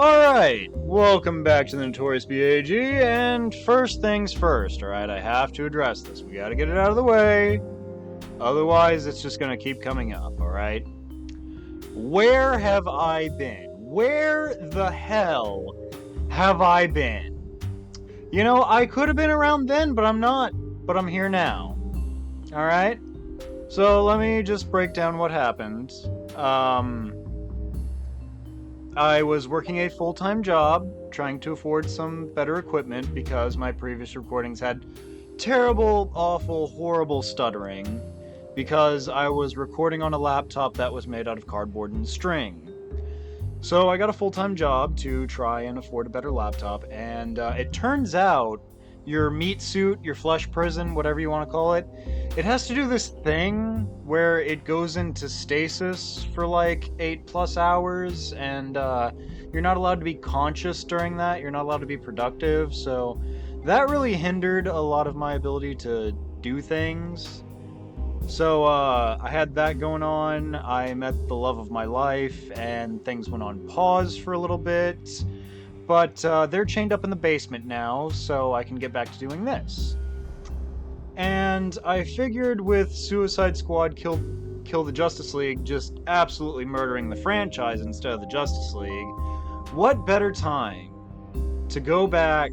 Alright, welcome back to the Notorious BAG, and first things first, alright, I have to address this. We gotta get it out of the way, otherwise it's just gonna keep coming up, alright? Where have I been? Where the hell have I been? You know, I could have been around then, but I'm not. But I'm here now. Alright? So let me just break down what happened. I was working a full-time job, trying to afford some better equipment because my previous recordings had terrible, awful, horrible stuttering because I was recording on a laptop that was made out of cardboard and string. So I got a full-time job to try and afford a better laptop, and it turns out your meat suit, your flesh prison, whatever you want to call it, it has to do this thing where it goes into stasis for like 8+ hours, and you're not allowed to be conscious during that. You're not allowed to be productive, so that really hindered a lot of my ability to do things. So I had that going on. I met the love of my life, and things went on pause for a little bit. But they're chained up in the basement now, so I can get back to doing this. And I figured with Suicide Squad Kill the Justice League just absolutely murdering the franchise instead of the Justice League, what better time to go back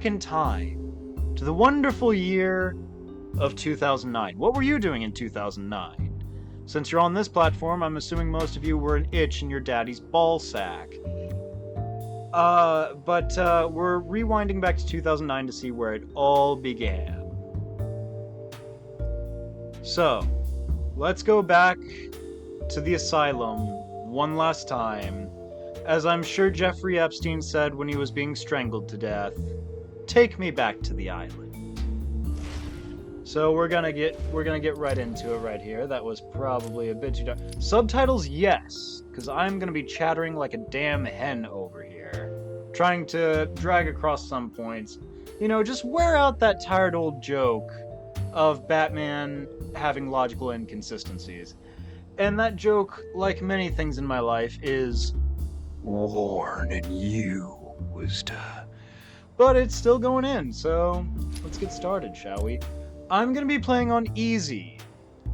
in time to the wonderful year of 2009. What were you doing in 2009? Since you're on this platform, I'm assuming most of you were an itch in your daddy's ball sack. But we're rewinding back to 2009 to see where it all began. So, let's go back to the asylum one last time. As I'm sure Jeffrey Epstein said when he was being strangled to death, take me back to the island. So we're gonna get right into it right here. That was probably a bit too dark. Subtitles, yes, because I'm gonna be chattering like a damn hen over here, trying to drag across some points. You know, just wear out that tired old joke of Batman having logical inconsistencies. And that joke, like many things in my life, is warning you, Wisdom. But it's still going in, so let's get started, shall we? I'm gonna be playing on easy.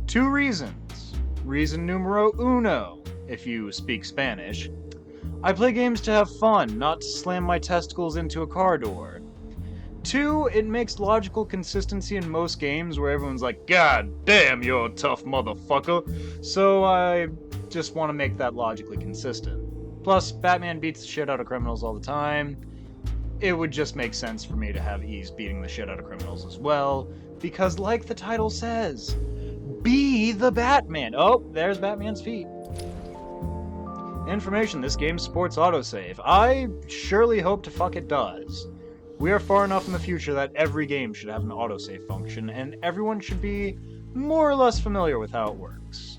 2 reasons. Reason numero uno, if you speak Spanish. I play games to have fun, not to slam my testicles into a car door. 2, it makes logical consistency in most games where everyone's like, God damn, you're a tough motherfucker. So I just want to make that logically consistent. Plus, Batman beats the shit out of criminals all the time. It would just make sense for me to have Ease beating the shit out of criminals as well, because like the title says, be the Batman. Oh, there's Batman's feet. Information, this game supports autosave. I surely hope to fuck it does. We are far enough in the future that every game should have an autosave function, and everyone should be more or less familiar with how it works.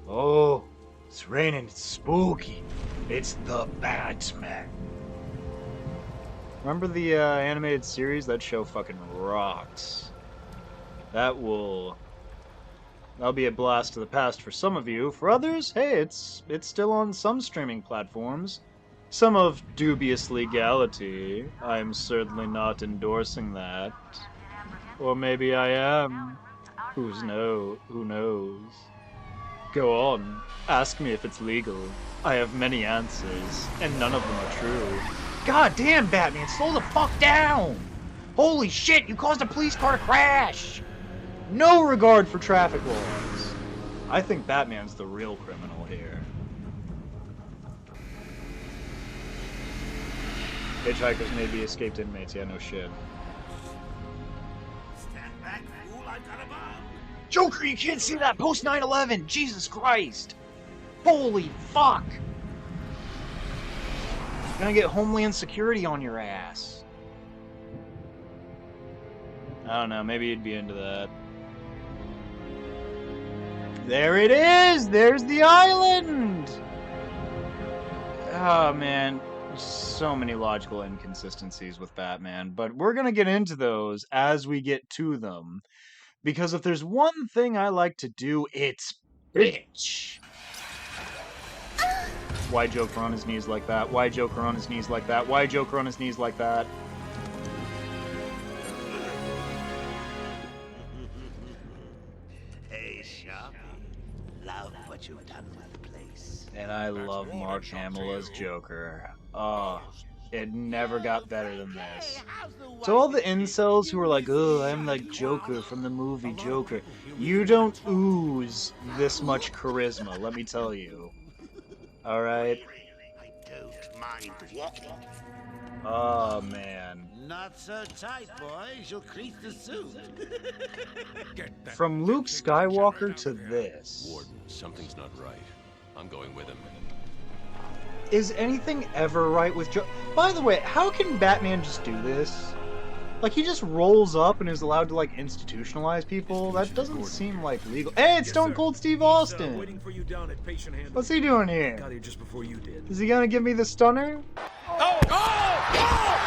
Oh, it's raining, it's spooky. It's the Batman. Remember the animated series? That show fucking rocks. That'll be a blast to the past for some of you. For others, hey, it's still on some streaming platforms. Some of dubious legality. I'm certainly not endorsing that. Or maybe I am. Who knows? Go on. Ask me if it's legal. I have many answers, and none of them are true. God damn, Batman, slow the fuck down! Holy shit, you caused a police car to crash! No regard for traffic laws. I think Batman's the real criminal here. Hitchhikers may be escaped inmates, yeah, no shit. Stand back, fool, I've got a bomb. Joker, you can't see that post 9/11! Jesus Christ! Holy fuck! You're gonna get Homeland Security on your ass. I don't know, maybe you'd be into that. There it is! There's the island! Oh man, so many logical inconsistencies with Batman, but we're gonna get into those as we get to them. Because if there's one thing I like to do, it's bitch. Why Joker on his knees like that? Why Joker on his knees like that? Why Joker on his knees like that? Hey, Sharpie. Love what you've done with the place. And I love Mark Hamill's Joker. Oh, it never got better than this. So all the incels who are like, oh, I'm like Joker from the movie Joker. You don't ooze this much charisma, let me tell you. Alright? I don't mind walking. Oh, man. Not so tight, boys. You'll crease the suit. From Luke Skywalker to this. Warden, something's not right. I'm going with him. Is anything ever right with Joker? By the way, how can Batman just do this? Like, he just rolls up and is allowed to, like, institutionalize people? That doesn't seem, like, legal. Hey, it's Stone Cold Steve Austin! Waiting for you down at patient handling. What's he doing here? Got here just before you did. Is he gonna give me the stunner? Oh my God!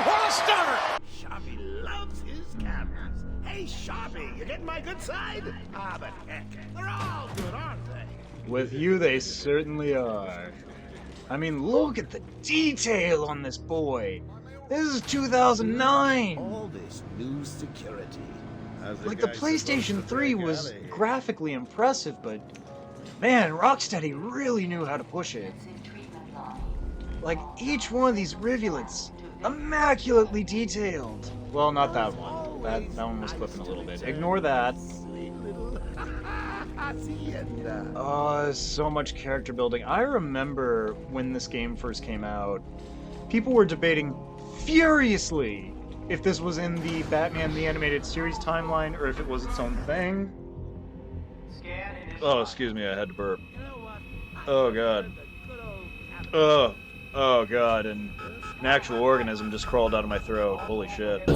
What a stunner! Sharpie loves his cameras. Hey, Sharpie, you getting my good side? Ah, but heck, they're all good, aren't they? With you, they certainly are. I mean, look at the detail on this boy. This is 2009. All this new security. Like, the PlayStation 3 was graphically impressive, but man, Rocksteady really knew how to push it. Like, each one of these rivulets, immaculately detailed. Well, not that one. That one was clipping a little bit. Ignore that. Sweet little hacienda. Oh, so much character building. I remember when this game first came out, people were debating furiously if this was in the Batman the Animated Series timeline or if it was its own thing. Oh, excuse me, I had to burp. Oh, God. Oh, God, and an actual organism just crawled out of my throat. Holy shit. It's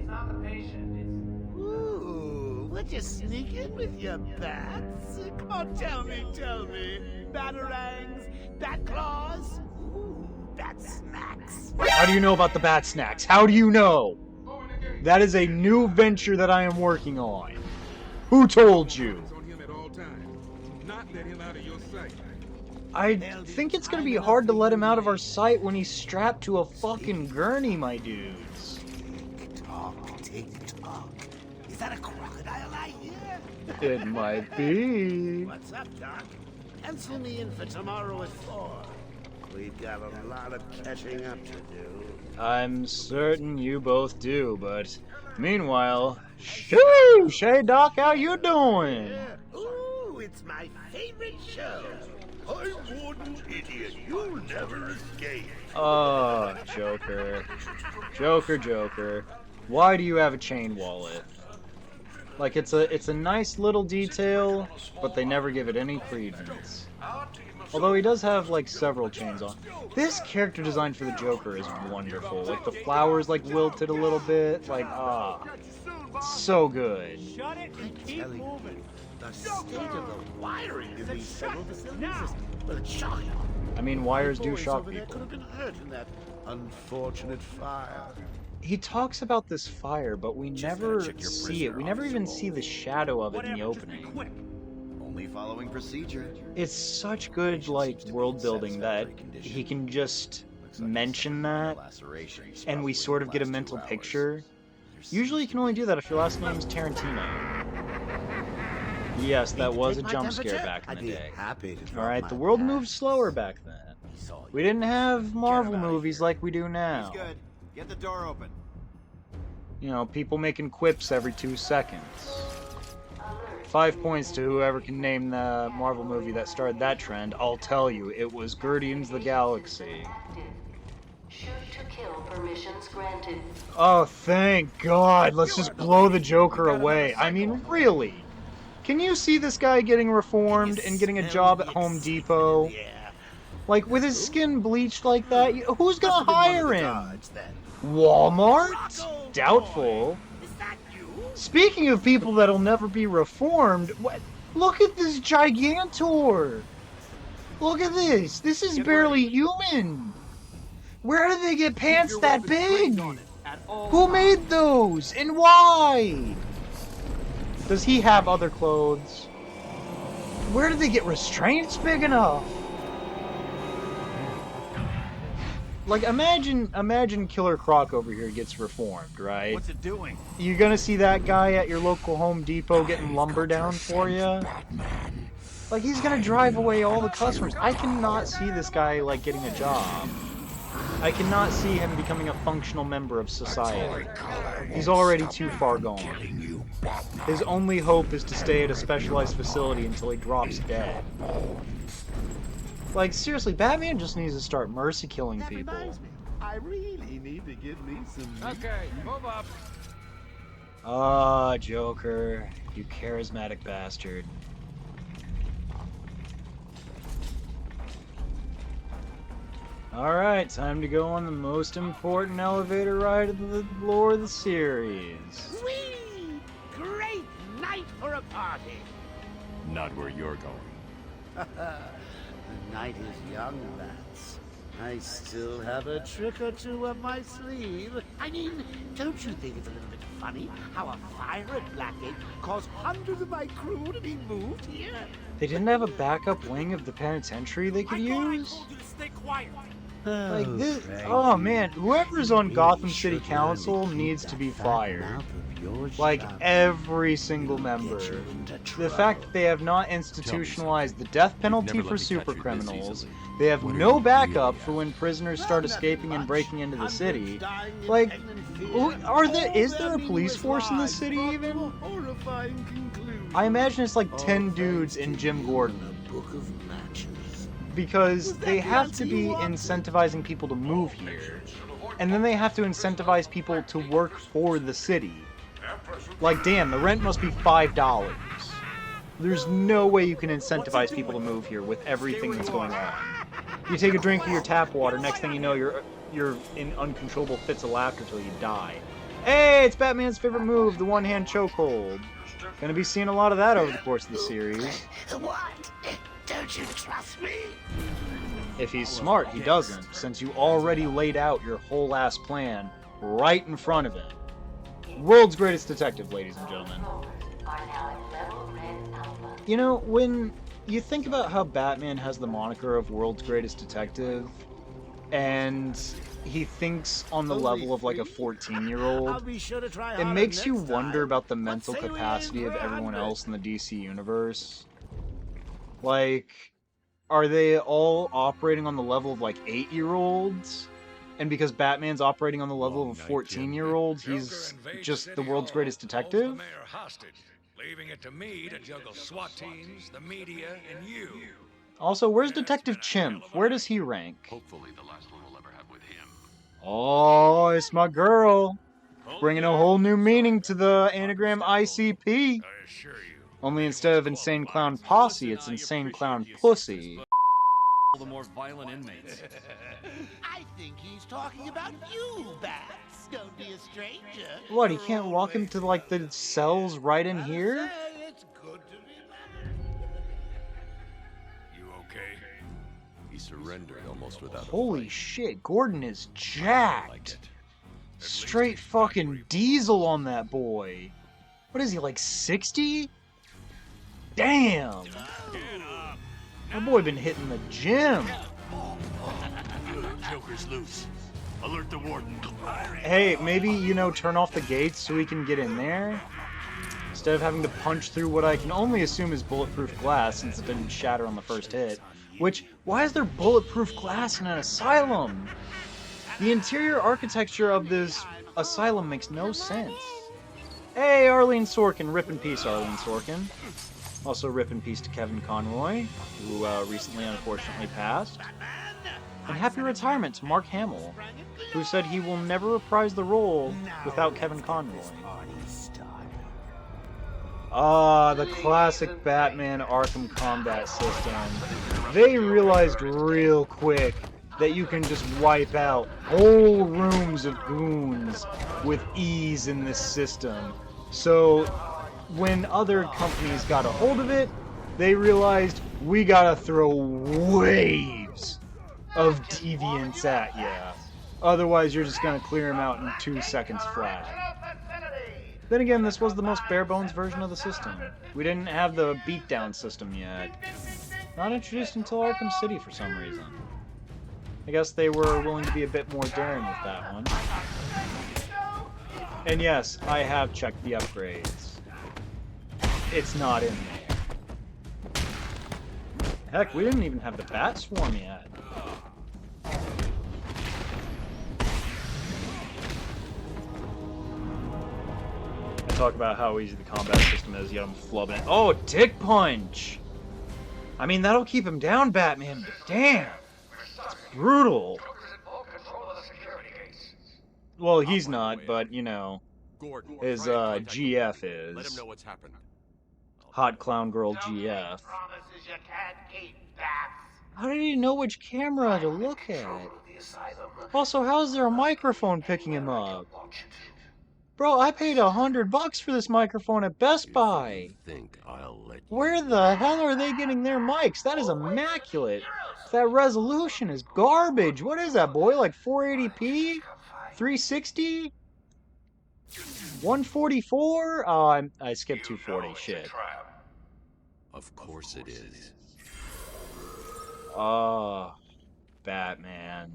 not the patient, Ooh, would you sneak in with your bats? Come on, tell me. Batarangs, bat claws, ooh, bat smacks. How do you know about the bat snacks? How do you know? That is a new venture that I am working on. Who told you? I think it's gonna be hard to let him out of our sight when he's strapped to a fucking gurney, my dudes. Tick tock. Is that a crocodile I hear? It might be. What's up, Doc? Pencil me in for tomorrow at 4. We've got a lot of catching up to do. I'm certain you both do, but meanwhile, shoosh! Hey Doc, how you doing? Ooh, it's my favorite show. I'm Warden Idiot. You'll never escape. Oh, Joker. Joker. Why do you have a chain wallet? Like, it's a nice little detail, but they never give it any credence. Although he does have, like, several chains on. This character design for the Joker is wonderful. Like, the flowers, like, wilted a little bit. Like, so good. Shut it and keep moving. The state of the wiring in these federal facilities is, well, it's shocking. I mean, wires do Boys shock over there could people. have been hurt in that unfortunate fire. He talks about this fire, but we never check your see it. prisoner, We never even Officer see the shadow of it in the Whatever, just be opening. quick. Only following procedure. It's such good, like, world building that he can just mention that, Lacerations, and we probably sort of get a last 2 mental hours. picture. There Usually you seems can to only be do that if your last name's Tarantino. Yes, that was a Take my jump scare temperature? back in I'd the be day. happy to drop Alright, my the world pants. moved slower back then. We didn't have Marvel movies like we do now. He's good. Get the door open. You know, people making quips every 2 seconds. 5 points to whoever can name the Marvel movie that started that trend. I'll tell you, it was Guardians of the Galaxy. Shoot to kill permissions granted. Oh, thank God. Let's just blow the Joker away. I mean, really? Can you see this guy getting reformed and getting a job at Home Depot? Yeah. Like, with his skin bleached like that, who's gonna Must have been one of hire the him? guards, then. Walmart? Doubtful. Is that you? Speaking of people that'll never be reformed, what? Look at this Gigantor! Look at this! This is barely human! Where did they get pants that big? Who made those? And why? Does he have other clothes? Where did they get restraints big enough? Like, imagine Killer Croc over here gets reformed, right? What's it doing? You gonna see that guy at your local Home Depot getting lumber down for you? Like, he's gonna drive away all the customers. I cannot see this guy, like, getting a job. I cannot see him becoming a functional member of society. He's already too far gone. His only hope is to stay at a specialized facility until he drops dead. Like, seriously, Batman just needs to start mercy killing That people. reminds me, I really need to get me some. Okay, move up. Ah, Joker, you charismatic bastard. Alright, time to go on the most important elevator ride of the lore of the series. Sweet! Great night for a party! Not where you're going. The night is young, Bats. I still have a trick or two up my sleeve. I mean, don't you think it's a little bit funny how a fire at Blackgate caused hundreds of my crew to be moved here? They didn't have a backup wing of the penitentiary they could use? you to stay quiet. Like this, oh man, whoever's on Gotham City Council needs to be fired. Like every single member. The fact that they have not institutionalized the death penalty for supercriminals, they have no backup for when prisoners start escaping and breaking into the city. Like, is there a police force in the city even? I imagine it's like 10 dudes in Jim Gordon. Because they have to be incentivizing people to move here. And then they have to incentivize people to work for the city. Like, damn, the rent must be $5. There's no way you can incentivize people to move here with everything that's going on. You take a drink of your tap water, next thing you know, you're in uncontrollable fits of laughter till you die. Hey, it's Batman's favorite move, the one-hand chokehold. Gonna be seeing a lot of that over the course of the series. What? Don't you trust me? If he's smart, he doesn't, since you already laid out your whole ass plan right in front of him. World's greatest detective, ladies and gentlemen. You know, when you think about how Batman has the moniker of world's greatest detective, and he thinks on the level of like a 14-year-old, it makes you wonder about the mental capacity of everyone else in the DC universe. Like, are they all operating on the level of like 8-year-olds? And because Batman's operating on the level of a 14-year-old, he's just the world's greatest detective? Leaving it to me to juggle SWAT teams, the media, and you. Also, where's Detective Chimp? Where does he rank? Hopefully the last one we'll ever have with him. Oh, it's my girl. Bringing a whole new meaning to the anagram ICP. I assure you. Only instead of Insane Clown Posse, it's Insane Clown Pussy. The more violent inmates. I think he's talking about you, Bats. Don't be a stranger. What, he can't walk into, like, the cells right in here? It's good to remember. You okay? He surrendered almost without a Holy fight. shit, Gordon is Like jacked. it. Straight fucking diesel on that boy. What is he, like 60? Damn. My boy been hitting the gym. Joker's loose. Alert the warden. Hey, maybe, you know, turn off the gates so we can get in there? Instead of having to punch through what I can only assume is bulletproof glass since it didn't shatter on the first hit. Which, why is there bulletproof glass in an asylum? The interior architecture of this asylum makes no sense. Hey, Arlene Sorkin, rip in peace, Arlene Sorkin. Also rip in peace to Kevin Conroy, who recently unfortunately passed. And happy retirement to Mark Hamill, who said he will never reprise the role without Kevin Conroy. Ah, the classic Batman Arkham combat system. They realized real quick that you can just wipe out whole rooms of goons with ease in this system. So, when other companies got a hold of it, they realized we gotta throw waves of deviants at ya. Otherwise, you're just gonna clear them out in 2 seconds flat. Then again, this was the most bare-bones version of the system. We didn't have the beatdown system yet. Not introduced until Arkham City for some reason. I guess they were willing to be a bit more daring with that one. And yes, I have checked the upgrades. It's not in there. Heck, we didn't even have the Bat Swarm yet. I talk about how easy the combat system is, yet I'm flubbing it. Oh, Dick Punch! I mean, that'll keep him down, Batman, but damn! It's brutal. Well, he's not, but, you know, Gordon, his GF is. let him know what's happened. Hot Clown Girl GF. Promises you can't keep, Bats. How did he know which camera to look at? Also, how's there a microphone picking him up? Bro, I paid $100 for this microphone at Best Buy. Think I'll let you. Where the hell are they getting their mics? That is immaculate. That resolution is garbage. What is that, boy? Like 480p? 360? 144? Oh, I skipped 240. Shit. Of course it is. Oh, Batman.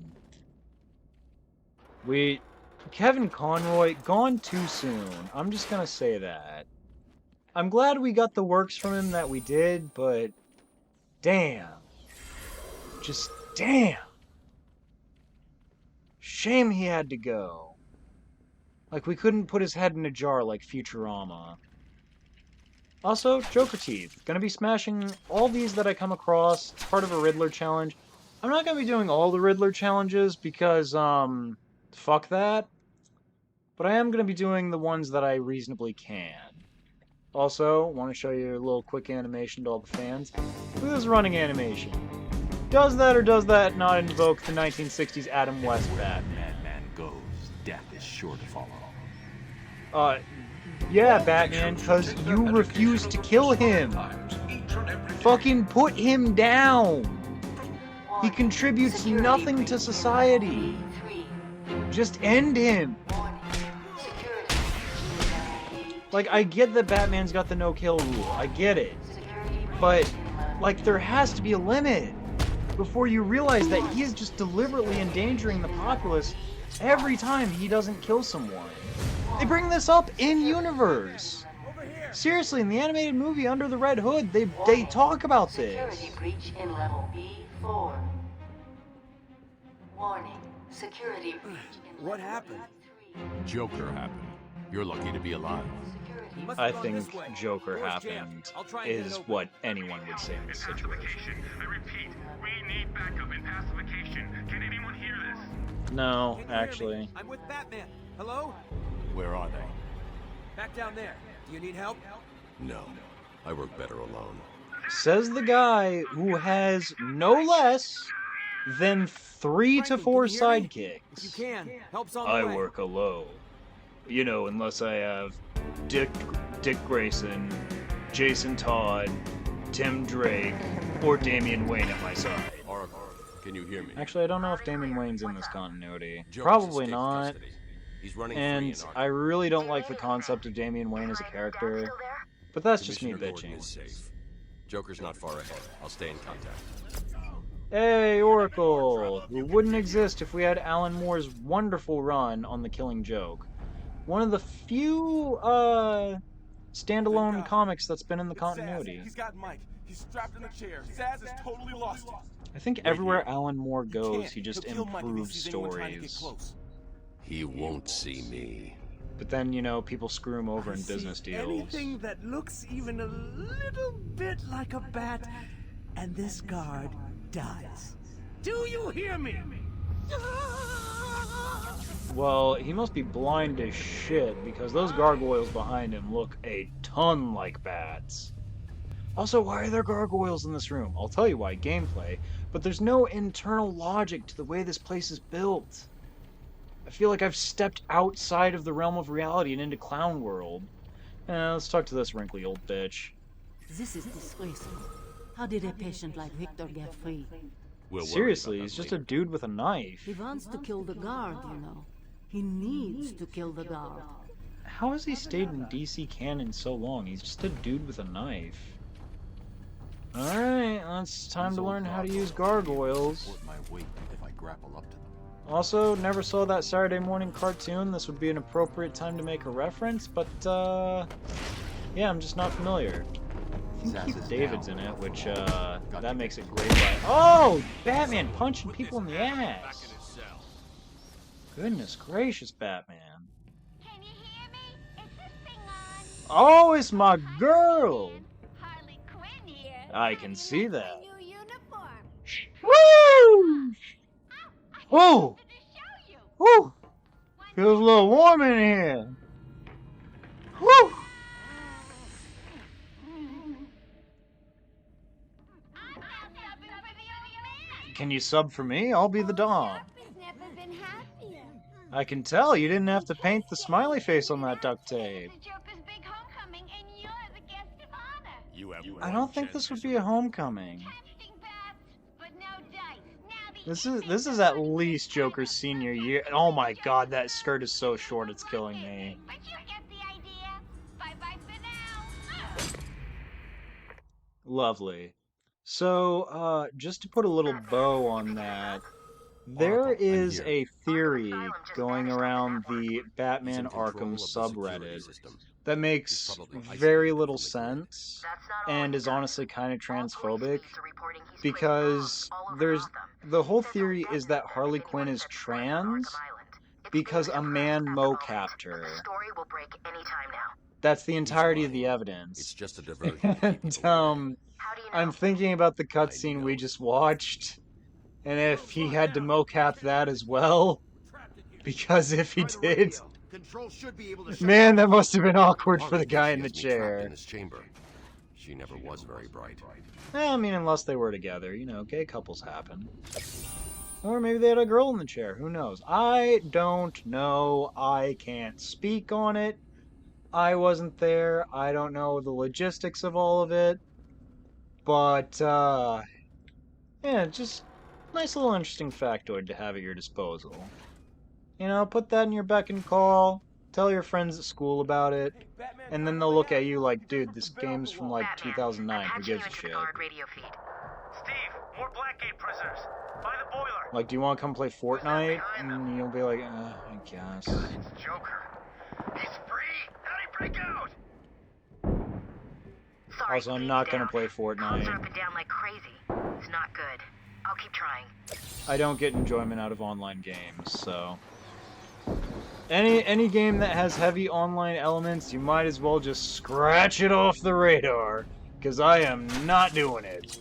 Kevin Conroy, gone too soon. I'm just gonna say that. I'm glad we got the works from him that we did, but damn. Just damn. Shame he had to go. Like, we couldn't put his head in a jar like Futurama. Also, Joker Teeth. Gonna be smashing all these that I come across. It's part of a Riddler challenge. I'm not gonna be doing all the Riddler challenges because, fuck that. But I am gonna be doing the ones that I reasonably can. Also, want to show you a little quick animation to all the fans. Look at this running animation. Does that or does that not invoke the 1960s Adam West Batman? Madman goes, death is sure to follow. Yeah, Batman, because you refused to kill him. Fucking put him down. He contributes nothing to society. Just end him. Like, I get that Batman's got the no-kill rule. I get it. But, like, there has to be a limit before you realize that he is just deliberately endangering the populace every time he doesn't kill someone. They bring this up in-universe. Seriously, in the animated movie Under the Red Hood, they talk about this. Security breach in level B4. Warning. Security breach in What level happened? B3. Joker happened. You're lucky to be alive. Security I think Joker happened is what anyone would say in this situation. I repeat, we need backup and pacification. Can anyone hear this? No, Can you hear me? actually. I'm with Batman. Hello? Where are they? Back down there. Do you need help? No. I work better alone. Says the guy who has no less than 3 to 4 Franklin, can you hear me? If you sidekicks. can, help's on the I way. work alone. You know, unless I have Dick Grayson, Jason Todd, Tim Drake, or Damian Wayne at my side. Oracle, can you hear me? Actually, I don't know if Damian Wayne's in this continuity. Joker's Probably escaped not. custody. He's running free And in Arkham. I really don't like the concept of Damian Wayne as a character. But that's just me Commissioner Gordon bitching. is safe. Joker's not far ahead. I'll stay in contact. Hey, Oracle! Who wouldn't exist if we had Alan Moore's wonderful run on The Killing Joke. One of the few, standalone comics that's been in the continuity. He's got Mike. He's strapped in a chair. Zaz is totally lost it. I think everywhere Alan Moore goes, Can't. he just He'll kill Mike if he improves sees anyone trying to get stories. close. He won't see me. But then, you know, people screw him over in business deals. Anything that looks even a little bit like a bat, and this guard dies. Do you hear me? Well, he must be blind as shit, because those gargoyles behind him look a ton like bats. Also, why are there gargoyles in this room? I'll tell you why, gameplay, but there's no internal logic to the way this place is built. I feel like I've stepped outside of the realm of reality and into clown world. Let's talk to this wrinkly old bitch. This is disgraceful. How did a patient like Victor get free? We'll worry Seriously, about he's that just later. a dude with a knife. He wants to kill the guard, you know. He needs to kill the guard. How has he stayed in DC canon so long? He's just a dude with a knife. Alright, well, it's time to learn how to use gargoyles. My weight if I grapple up to them. Also, never saw that Saturday morning cartoon. This would be an appropriate time to make a reference, but, yeah, I'm just not familiar. I think Keith David's in it, which, that makes it great. Oh! Batman punching people in the ass! Goodness gracious, Batman. Can you hear me? Is this thing on? Oh, it's my girl! Harley Quinn here. I can see that. New uniform. Woo! Whoa! Woo! Feels a little warm in here. Woo! Can you sub for me? I'll be the Dom. Never been happier. I can tell you didn't have to paint the smiley face on that duct tape. It's the Joker's big homecoming, and you're the guest of honor. You have I don't think this would be a homecoming. Testing bats, but no dice. Now the This is at least Joker's senior year. Oh my god, that skirt is so short, it's killing me. But you get the idea. Bye-bye for now. Lovely. So, just to put a little bow on that, there is a theory going around the Batman Arkham subreddit that makes very little sense and is honestly kind of transphobic, because the whole theory is that Harley Quinn is trans because a man mocapped her. That's the entirety of the evidence. It's just a diversion. And, I'm thinking about the cutscene we just watched, and if he had to mocap that as well, because if he did, man, that must have been awkward for the guy in the chair. In this chamber. She never was very bright. I mean, unless they were together, you know, gay couples happen. Or maybe they had a girl in the chair, who knows? I don't know, I can't speak on it. I wasn't there, I don't know the logistics of all of it. But, yeah, just nice little interesting factoid to have at your disposal. You know, put that in your beck and call, tell your friends at school about it, and then they'll look at you like, dude, this game's from like 2009, who gives a shit? Steve, more Blackgate prisoners. By the boiler. Like, do you want to come play Fortnite? And you'll be like, I guess. It's Joker. He's free. How'd he break out? Sorry, Also, I'm not gonna play Calls are Fortnite. up and down like crazy. It's not good. I'll keep trying. I don't get enjoyment out of online games, so... Any game that has heavy online elements, you might as well just scratch it off the radar, because I am not doing it.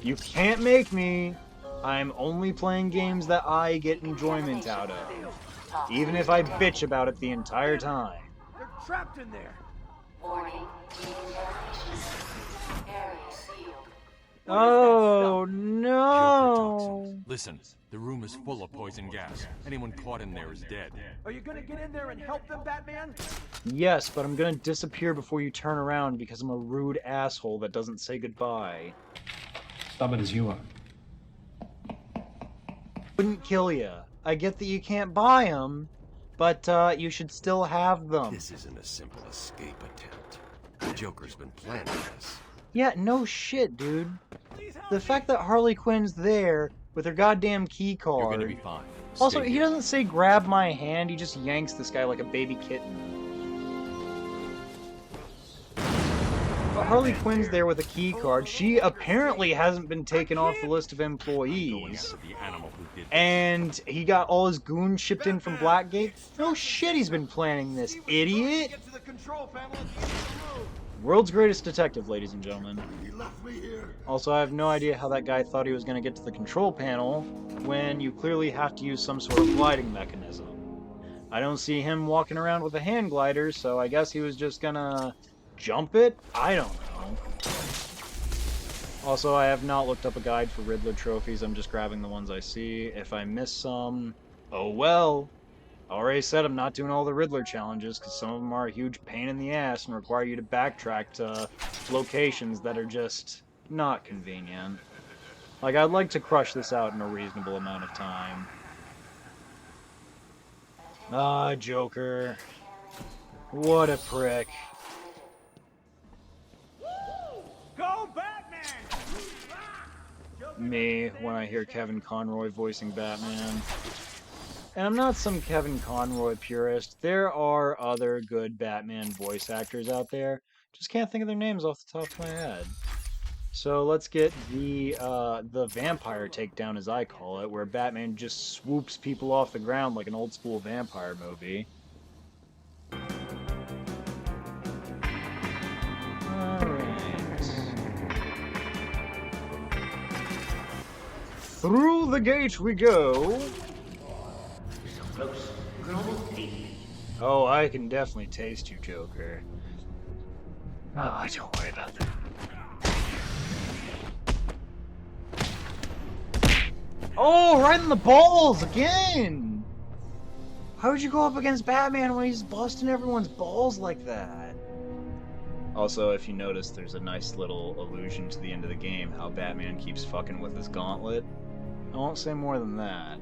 You can't make me. I'm only playing games that I get enjoyment out of, even if I bitch about it the entire time. They're trapped in there. Warning. Area sealed. Oh Joker no! toxins. Listen, the room is full of poison gas. Anyone caught in there is dead. Are you gonna get in there and help them, Batman? Yes, but I'm gonna disappear before you turn around because I'm a rude asshole that doesn't say goodbye. Stubborn as you are. Wouldn't kill you. I get that you can't buy them, but you should still have them. This isn't a simple escape attempt. The Joker's been planning this. Yeah, no shit, dude. The fact that Harley Quinn's there with her goddamn key card. You're gonna be fine. Also, Stay he here. doesn't say grab my hand, he just yanks this guy like a baby kitten. But Harley Quinn's there with a key card. She apparently hasn't been taken off the list of employees. And he got all his goons shipped in from Blackgate. No shit, he's been planning this, idiot! Get to the control panel at the end of the room. World's greatest detective, ladies and gentlemen. Also, I have no idea how that guy thought he was going to get to the control panel when you clearly have to use some sort of gliding mechanism. I don't see him walking around with a hand glider, so I guess he was just gonna jump it? I don't know. Also, I have not looked up a guide for Riddler trophies. I'm just grabbing the ones I see. If I miss some, oh well. I already said I'm not doing all the Riddler challenges because some of them are a huge pain in the ass and require you to backtrack to locations that are just not convenient. Like, I'd like to crush this out in a reasonable amount of time. Ah, Joker. What a prick. Go Batman! Me, when I hear Kevin Conroy voicing Batman. And I'm not some Kevin Conroy purist. There are other good Batman voice actors out there. Just can't think of their names off the top of my head. So let's get the vampire takedown, as I call it, where Batman just swoops people off the ground like an old school vampire movie. Alright. Through the gate we go. So close, you can almost taste me. Oh, I can definitely taste you, Joker. Oh, don't worry about that. Oh, right in the balls again! How would you go up against Batman when he's busting everyone's balls like that? Also, if you notice, there's a nice little allusion to the end of the game, how Batman keeps fucking with his gauntlet. I won't say more than that,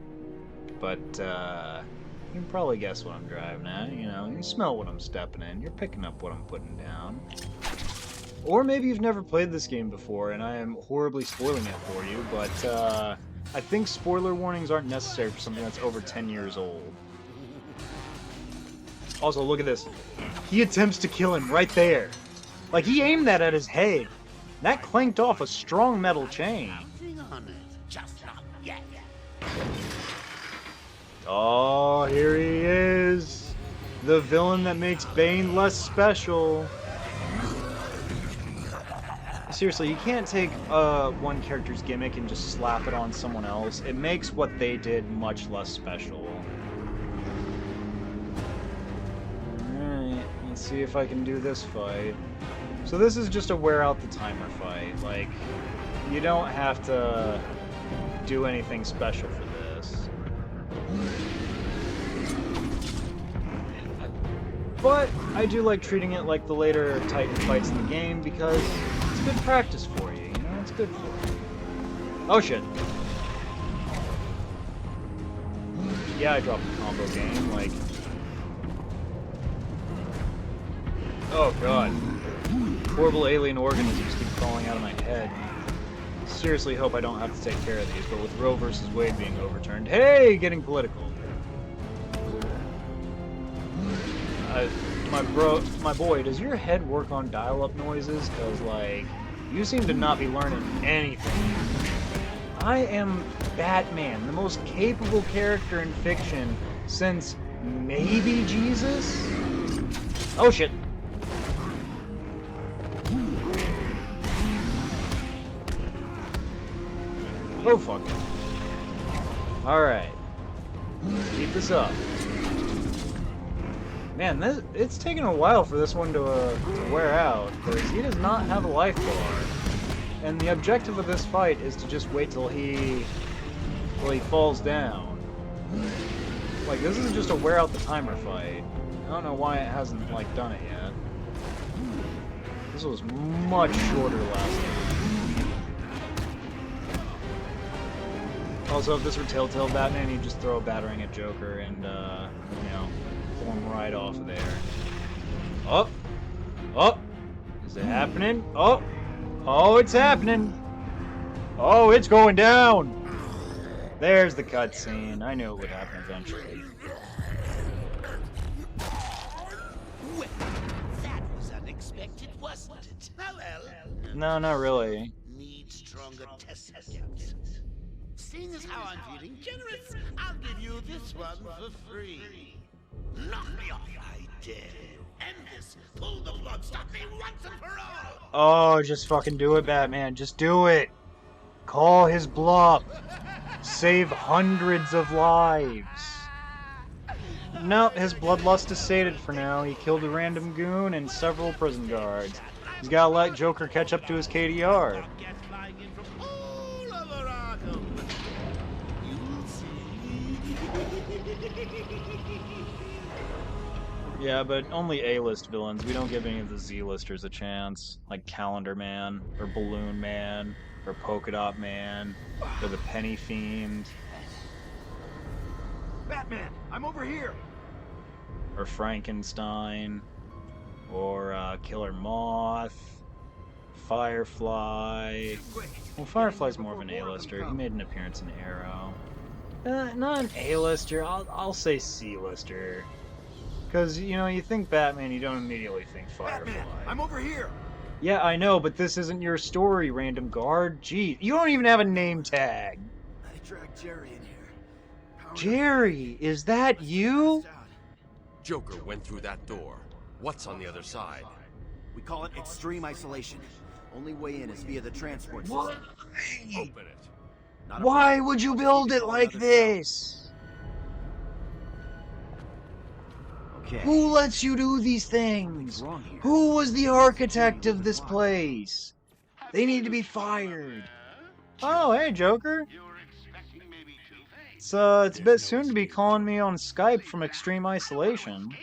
but, you can probably guess what I'm driving at, you know, you smell what I'm stepping in, you're picking up what I'm putting down. Or maybe you've never played this game before, and I am horribly spoiling it for you, but, I think spoiler warnings aren't necessary for something that's over 10 years old. Also, look at this. He attempts to kill him right there. Like, he aimed that at his head. That clanked off a strong metal chain. On it. Just not yet. Oh, here he is. The villain that makes Bane less special. Seriously, you can't take one character's gimmick and just slap it on someone else. It makes what they did much less special. Alright, let's see if I can do this fight. So this is just a wear out the timer fight. Like, you don't have to do anything special for this. But I do like treating it like the later Titan fights in the game because it's good practice for you, you know? It's good for you. Oh shit. Yeah, I dropped the combo game, like... Oh god. Horrible alien organisms keep crawling out of my head. Seriously hope I don't have to take care of these, but with Roe versus Wade being overturned... Hey! Getting political. My boy, does your head work on dial-up noises? Cause, like, you seem to not be learning anything. I am Batman, the most capable character in fiction since maybe Jesus? Oh shit. Oh fuck. Alright. Keep this up. Man, it's taken a while for this one to wear out, because he does not have a life bar. And the objective of this fight is to just wait till he falls down. Like, this is just a wear out the timer fight. I don't know why it hasn't, like, done it yet. This was much shorter last time. Also, if this were Telltale Batman, he'd just throw a battering at Joker and, you know, pull him right off of there. Oh! Oh! Is it happening? Oh! Oh, it's happening! Oh, it's going down! There's the cutscene. I knew it would happen eventually. Well, that was unexpected, wasn't it? Oh well. No, not really. Need stronger test subjects. Seeing as how I'm feeling generous, I'll give you this one for free. Knock me off, I dare. End this. Pull the plug. Stop me once and for all. Oh, just fucking do it, Batman. Just do it. Call his bluff. Save hundreds of lives. Nope, his bloodlust is sated for now. He killed a random goon and several prison guards. He's gotta let Joker catch up to his KDR. Yeah, but only A-list villains. We don't give any of the Z-listers a chance. Like Calendar Man, or Balloon Man, or Polka Dot Man, or the Penny Fiend. Batman, I'm over here. Or Frankenstein. Or Killer Moth, Firefly. Well, Firefly's more of an A-lister. He made an appearance in Arrow. Not an A-lister. I'll say C-lister. Because, you know, you think Batman, you don't immediately think Firefly. Batman, I'm over here. Yeah, I know, but this isn't your story, random guard. Gee, you don't even have a name tag. I dragged Jerry in here. Jerry, is that you? Joker went through that door. What's on the other side? We call it extreme isolation. Only way in is via the transport system. Open it. Why would you build it like this? Okay. Who lets you do these things? Who was the architect of this place? They need to be fired. Oh, hey, Joker. It's a bit soon to be calling me on Skype from extreme isolation.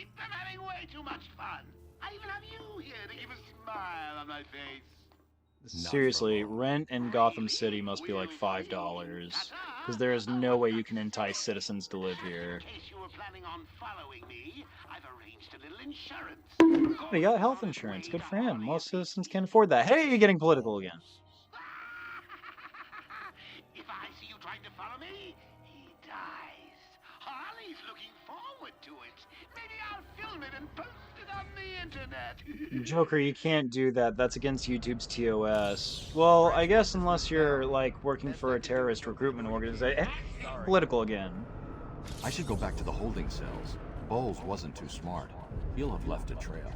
Seriously, rent in Gotham City must be like $5, because there is no way you can entice citizens to live here. Oh, he got health insurance. Good for him. Most citizens can't afford that. Hey, you're getting political again. If I see you trying to follow me, he dies. Harley's looking forward to it. Maybe I'll film it and post it on the internet. Joker, you can't do that. That's against YouTube's TOS. Well, I guess unless you're, like, working for a terrorist recruitment organization. Political again. I should go back to the holding cells. Bowles wasn't too smart. He'll have left a trail.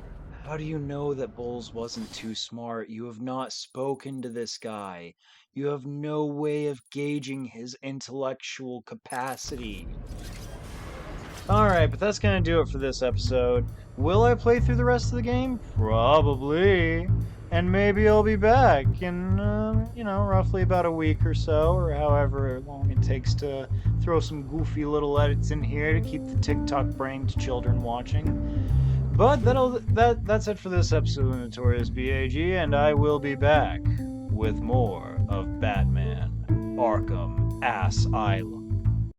How do you know that Bowles wasn't too smart? You have not spoken to this guy. You have no way of gauging his intellectual capacity. Alright, but that's gonna do it for this episode. Will I play through the rest of the game? Probably. And maybe I'll be back in, you know, roughly about a week or so, or however long it takes to throw some goofy little edits in here to keep the TikTok-brained children watching. But that's it for this episode of Notorious BAG, and I will be back with more of Batman Arkham Asylum.